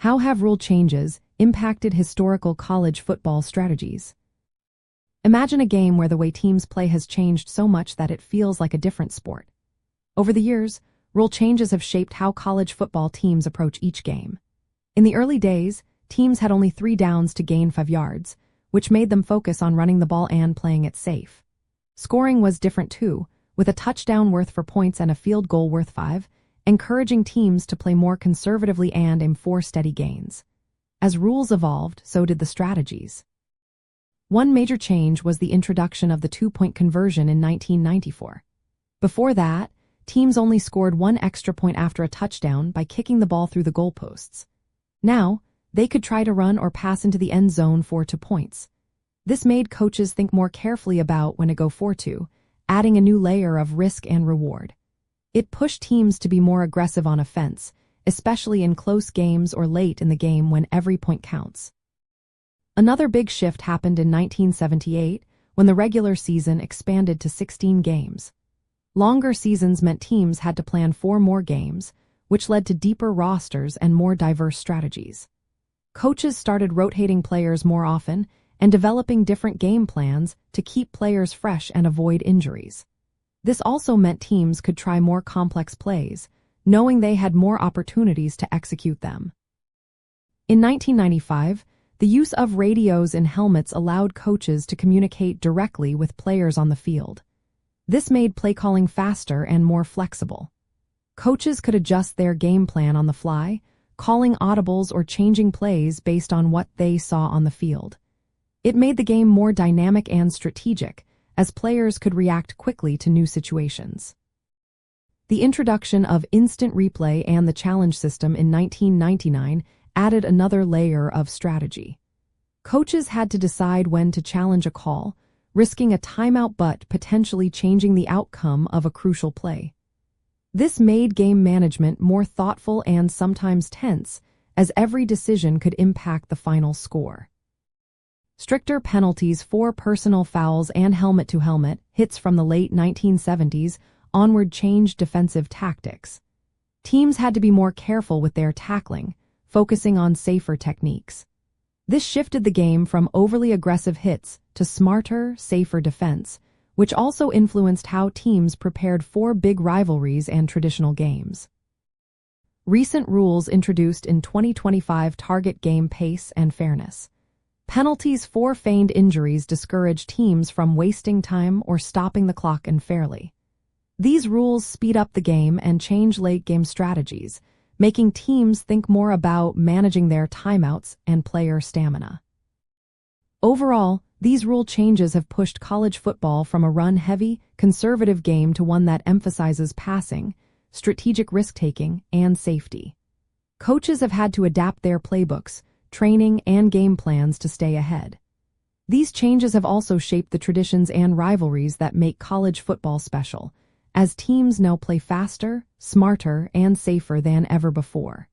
How have rule changes impacted historical college football strategies? Imagine a game where the way teams play has changed so much that it feels like a different sport. Over the years, rule changes have shaped how college football teams approach each game. In the early days, teams had only 3 downs to gain 5 yards, which made them focus on running the ball and playing it safe. Scoring was different too, with a touchdown worth 4 points and a field goal worth 5, encouraging teams to play more conservatively and aim for steady gains. As rules evolved, so did the strategies. One major change was the introduction of the 2-point conversion in 1994. Before that, teams only scored 1 extra point after a touchdown by kicking the ball through the goalposts. Now, they could try to run or pass into the end zone for 2 points. This made coaches think more carefully about when to go for 2, adding a new layer of risk and reward. It pushed teams to be more aggressive on offense, especially in close games or late in the game when every point counts. Another big shift happened in 1978 when the regular season expanded to 16 games. Longer seasons meant teams had to plan 4 more games, which led to deeper rosters and more diverse strategies. Coaches started rotating players more often and developing different game plans to keep players fresh and avoid injuries. This also meant teams could try more complex plays, knowing they had more opportunities to execute them. In 1995, the use of radios in helmets allowed coaches to communicate directly with players on the field. This made play calling faster and more flexible. Coaches could adjust their game plan on the fly, calling audibles or changing plays based on what they saw on the field. It made the game more dynamic and strategic, as players could react quickly to new situations. The introduction of instant replay and the challenge system in 1999 added another layer of strategy. Coaches had to decide when to challenge a call, risking a timeout but potentially changing the outcome of a crucial play. This made game management more thoughtful and sometimes tense, as every decision could impact the final score. Stricter penalties for personal fouls and helmet-to-helmet hits from the late 1970s onward changed defensive tactics. Teams had to be more careful with their tackling, focusing on safer techniques. This shifted the game from overly aggressive hits to smarter, safer defense, which also influenced how teams prepared for big rivalries and traditional games. Recent rules introduced in 2025 target game pace and fairness. Penalties for feigned injuries discourage teams from wasting time or stopping the clock unfairly. These rules speed up the game and change late-game strategies, making teams think more about managing their timeouts and player stamina. Overall, these rule changes have pushed college football from a run-heavy, conservative game to one that emphasizes passing, strategic risk-taking, and safety. Coaches have had to adapt their playbooks, training, and game plans to stay ahead. These changes have also shaped the traditions and rivalries that make college football special, as teams now play faster, smarter, and safer than ever before.